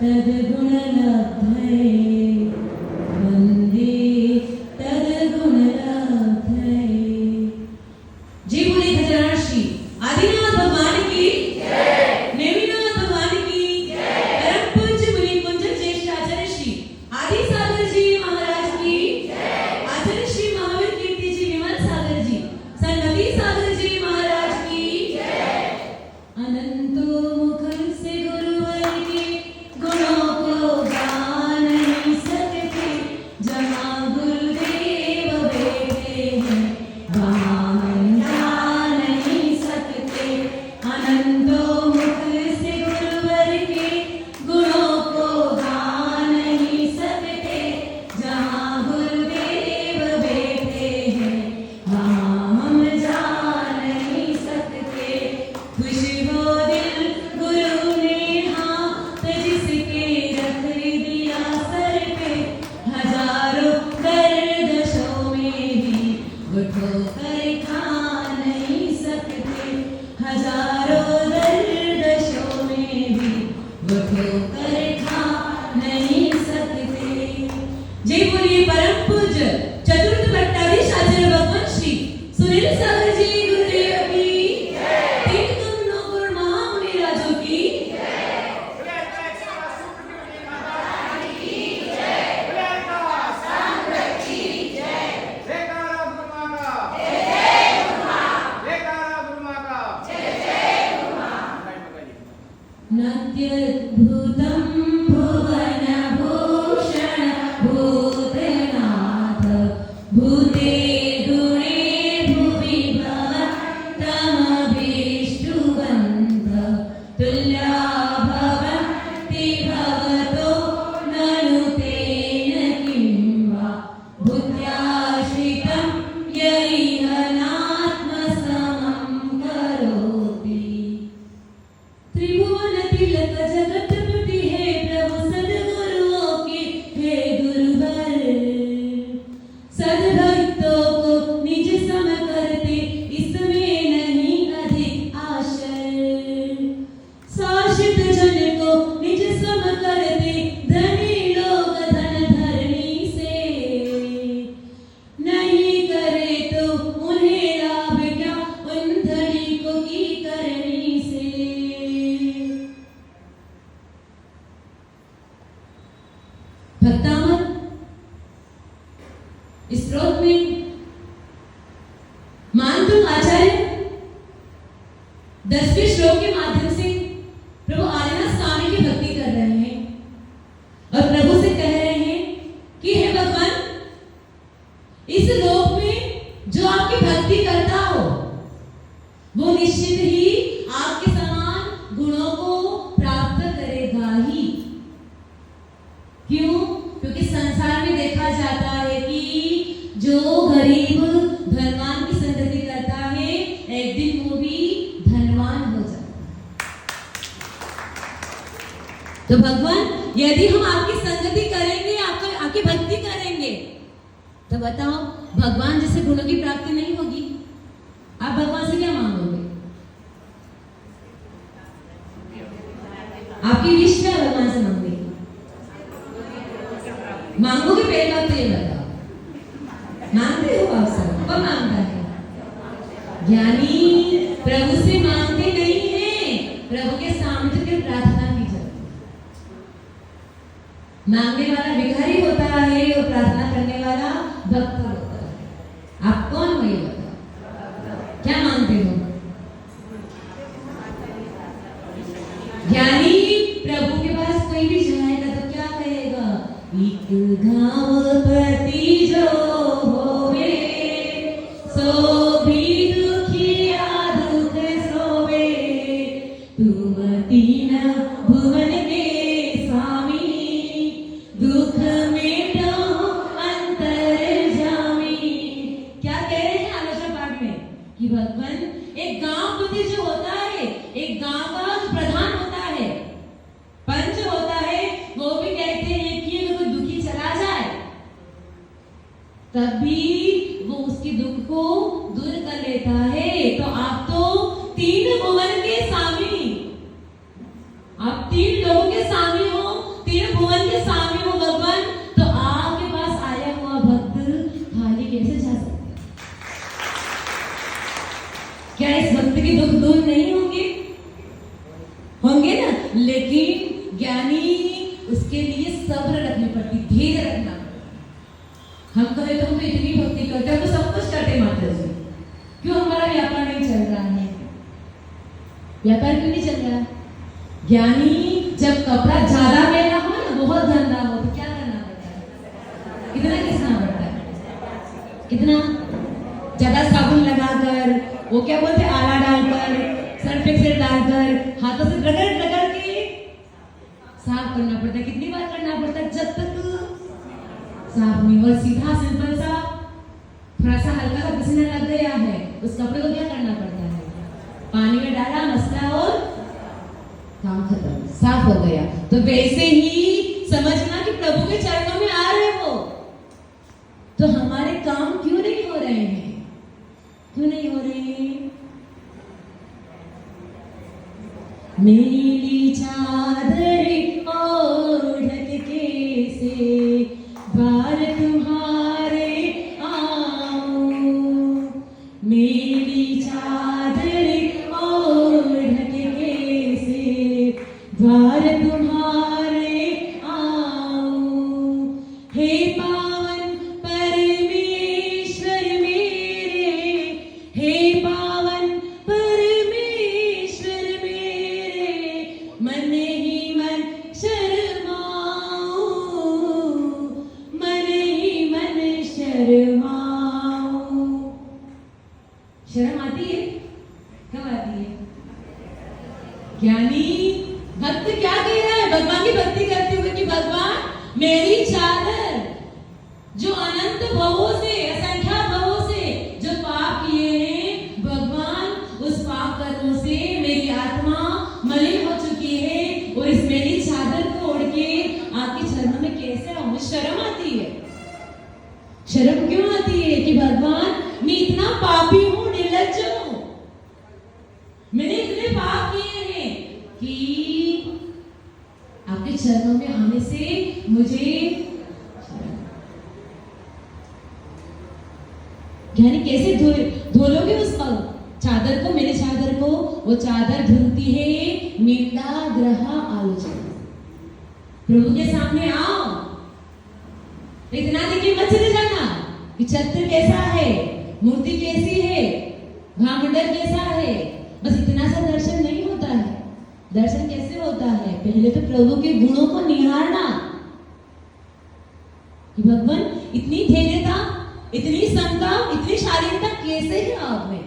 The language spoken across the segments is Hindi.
तद्गुणलब्धये वन्दे तद्गुणलब्धये। जी बोले गजानन श्री आदिनाथ भगवान की जय, नेमिनाथ भगवान की जय, परम पूज्य मुनि कुंज ज्येष्ठ आचार्य श्री आदि सागर जी महाराज की जय, आचार्य श्री महावीर कीर्ति जी विमल सागर जी सन्नति सागर जी महाराज की जय। अनंतो मुख से गुरुवर के गुणों को गा नहीं सकते, जहाँ गुरुदेव बैठे हैं वहाँ हम जा नहीं सकते। अनंतो मुख से गुरुवर के गुणों को गा नहीं सकते, जहाँ गुरुदेव बैठे हैं वहाँ हम जा नहीं सकते। खुश हो दिल गुरु ने हाथ जिसके रख दिया सर पे, हजारों गर्दशों में भी वो ठोकर खा नहीं सकते, हजारों गर्दशों में भी वो ठोकर खा नहीं सकते। जय बोलिए परम पूज्य चतुर्थ भट्टाधीश आचार्य भगवान श्री सुनील सागर जी गुरुदेव की जय, तीन करुणा गुण महामुनि राजों की नद्यद्भुतं भुवन भूषण भूतनाथ भूते गुणे भुवि भवतमभीष्टुवन्त तुल्या भवन्ति भवतो ननु तेन किं वा भूत्याश्रितं यरिहनात्मसमं करोति। त्रिभुवन तिलक जगतपति है प्रभु सद्गुरुओं के हे गुरुवर, सद्भक्तों को निज सम करते इसमें नहीं अधिक आशय, शासित जन को निज सम करते धनी लोग धन धरनी से, नहीं करे तो उन्हें लाभ क्या उन धनी को की करनी से। भक्तामन इस श्लोक में मानतुंग आचार्य 10वें श्लोक के माध्यम से प्रभु आदिनाथ स्वामी की भक्ति कर रहे हैं और प्रभु से कह रहे हैं कि हे भगवान, इस लोक में जो आपकी भक्ति करता हो वो निश्चित ही आपके समान गुणों को प्राप्त करेगा ही। क्यों? क्योंकि संसार में देखा जाता है कि जो गरीब धनवान की संगति करता है एक दिन वो भी धनवान हो जाता है। तो भगवान, यदि हम आपकी संगति करेंगे, आपकी भक्ति करेंगे, तो बताओ भगवान जैसे गुणों की प्राप्ति नहीं होगी। आप भगवान से क्या मांगोगे? आपकी विश क्या भगवान से मांगोगे? मांगोगे पहले बात तो ये बताओ, मांगते हो आप सब? कौन मांगता है? ज्ञानी प्रभु से मांगते नहीं है, प्रभु के सामने तो केवल प्रार्थना की जाती है। मांगने वाला भिखारी होता है और प्रार्थना करने वाला भक्त होता है। आप कौन हो ये बताओ, क्या मांगते हो? ज्ञानी प्रभु के पास कोई भी जाएगा तो क्या कहेगा? एक गाँव पति जो होवे सो भी दुखिया दुख सोवे, तुम तीन भुवन के स्वामी दुख मेटो अंतर्जामी। क्या कह रहे हैं आलोचना पाठ में कि भगवान एक गाँव पति जो होता है, एक गाँव का जो प्रधान होता है, पंच होता है, वो भी कहते हैं कि अगर कोई दुखी चला जाए तभी वो उसके दुख को दूर कर लेता है। तो आप तो तीन भुवन के स्वामी, आप तीन लोगों के स्वामी हो, तीन भुवन के स्वामी हो भगवान, तो आपके पास आया हुआ भक्त खाली कैसे जा सकता है? क्या इस भक्त के दुख दूर नहीं होंगे? होंगे ना। लेकिन ज्ञानी उसके लिए सब्र रखनी पड़ती, धैर्य रखना पड़ता। हम कहे तो हम तो इतनी भक्ति करते हैं, तो सब कुछ करते माता जी, क्यों हमारा व्यापार नहीं चल रहा है? व्यापार क्यों नहीं चल रहा? ज्ञानी जब कपड़ा ज्यादा लेना हो ना, बहुत गंदा हो, तो क्या करना पड़ता है? कितना घिसना पड़ता है? कितना ज्यादा साबुन लगाकर, वो क्या बोलते हैं, आला डालकर, सर्फ एक्सेल डालकर, हाथों से रगड़ रगड़ के साफ करना पड़ता है। कितनी बार करना पड़ता है? जब तक साफ नहीं। और सीधा सिंपल सा, थोड़ा सा हल्का सा पसीना लग गया है, उस कपड़े को क्या करना पड़ता है? पानी में डाला, मसला और काम खत्म, साफ हो गया। तो वैसे ही समझना कि प्रभु के चरणों में आ रहे हो, तो हमारे काम क्यों नहीं हो रहे हैं? क्यों नहीं हो रहे हैं? नीली चादर ओढ़ के से द्वार तुम्हारे आऊं, नीली चादर ओढ़ के से द्वार तुम्हारे आऊं। हे पावन परमेश्वर मेरे, हे पावन परमेश्वर मेरे, मन ही मन शर्माऊं, मन ही मन शर्माऊं। शर्म आती है? कब आती है? ज्ञानी भक्त क्या कह रहा है भगवान की भक्ति करते हुए कि भगवान मेरी चादर, जो अनंत भवों से, असंख्या भवों से जो पाप किए हैं, भगवान उस पाप कर्मों से मेरी आत्मा मलिन हो चुकी है, और इस मेरी चादर को ओढ़ के आपके चरणों में कैसे आऊं? शर्म आती है। शर्म क्यों आती है? कि भगवान मैं इतना पापी हूं, निर्लज्ज हूं, मैंने इतने पाप किए हैं कि आपके चरणों में आने से मुझे ज्ञानी कैसे धोलोगे उस चादर को, मेरे चादर को? वो चादर धुलती है निंदा ग्रह आलोचना। प्रभु के सामने आओ, इतना देखिए मत चले जाना कि छत्र कैसा है, मूर्ति कैसी है, भामंडल कैसा है, बस इतना सा दर्शन नहीं होता है। दर्शन कैसे होता है? पहले तो प्रभु के गुणों को निहारना कि भगवान इतनी धैर्यता, इतनी समता, इतनी शालीनता कैसे है आप में?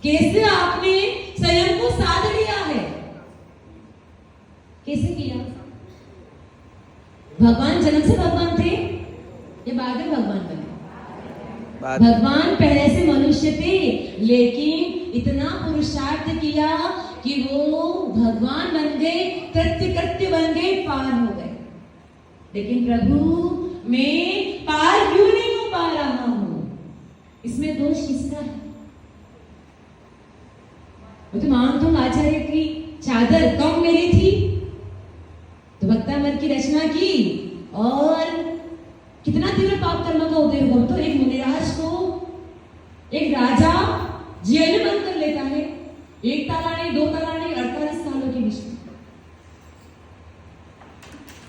कैसे आपने स्वयं को साध लिया है? कैसे किया? भगवान जन्म से भगवान थे या बाद में भगवान बने? भगवान पहले से मनुष्य थे, लेकिन इतना पुरुषार्थ किया कि वो भगवान बन गए, कृत्य कृत्य बन गए, पार हो गए। लेकिन प्रभु मैं पार क्यों नहीं हो पा रहा हूं? इसमें दोष किसका है? वो तो मानता हूं आचार्य की चादर कम मेरी थी, तो भक्तामृत की रचना की, और कितना तीव्र पाप कर्म का उदय हुआ। तो एक मुनिराज को एक राजा जेल में बंद कर लेता है, 1 ताला नहीं, 2 ताला नहीं, 48 सालों के बीच में।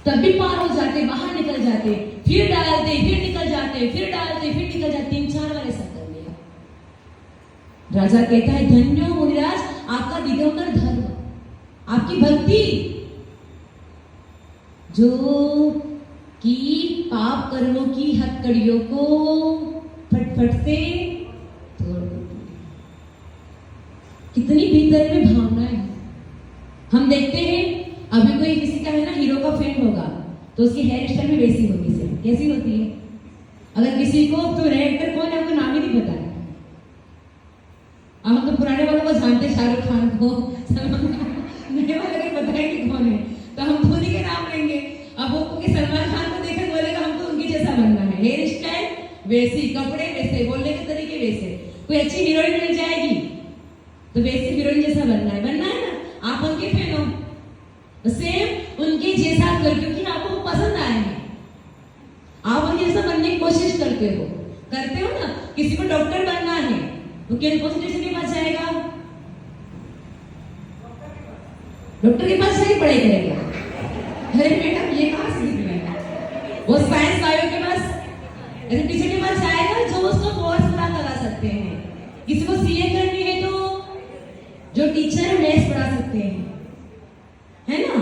तब भी पार हो जाते, बाहर निकल जाते, फिर डालते, फिर निकल जाते, फिर डालते, फिर निकल जाते, 3-4 बार ऐसा कर लिया। राजा कहता है धन्य हो मुनिराज, आपका दिगंबर धर्म, आपकी भक्ति, जो कि पाप कर्मों की हथकड़ियों को फटफट से तोड़ देती है। कितनी भीतर में भावनाएं हैं। हम देखते हैं अभी कोई किसी का है ना हीरो का फैन होगा, तो उसकी हेयर स्टाइल भी वैसी होती है। कैसी होती है? अगर किसी को तो नए एक्टर कौन है, हमको नाम ही नहीं पता है। हम तो पुराने वालों को जानते, शाहरुख खान को, नए वाले को पता है कि कौन है, तो हम धोनी के नाम लेंगे। अब वो सलमान खान को देखे बोलेगा हमको उनकी जैसा बनना है, हेयर स्टाइल वैसी, कपड़े वैसे, बोलने के तरीके वैसे। कोई अच्छी हीरोइन मिल जाएगी तो वैसी हीरोइन जैसा बनना है ना? आप उनके फैन हो, सेम उनके जैसा कर, क्योंकि आपको जैसा बनने की कोशिश करते हो ना। किसी को डॉक्टर बनना है तो कौन से टीचर के पास जाएगा? डॉक्टर के पास जाके पढ़ाई करेगा। अरे मैडम ये कहाँ से सीख रहे हैं? वो साइंस बायो के पास ऐसे टीचर के पास जाएगा जो उसको कोर्स पूरा करा सकते हैं। किसी को सीए करनी है तो जो टीचर मैथ्स पढ़ा सकते हैं, है ना,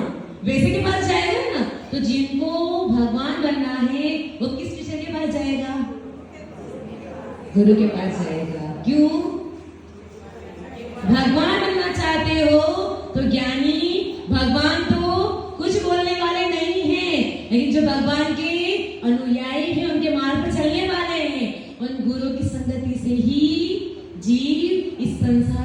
वैसे के पास जाएगा ना। तो जिनको भगवान बनना है वो किस टीचर के पास जाएगा? गुरु के पास जाएगा। क्यों? भगवान बनना चाहते हो तो ज्ञानी भगवान तो कुछ बोलने वाले नहीं हैं, लेकिन जो भगवान के अनुयायी हैं उनके मार्ग पर चलने वाले हैं। उन गुरु की संगति से ही जीव इस संसार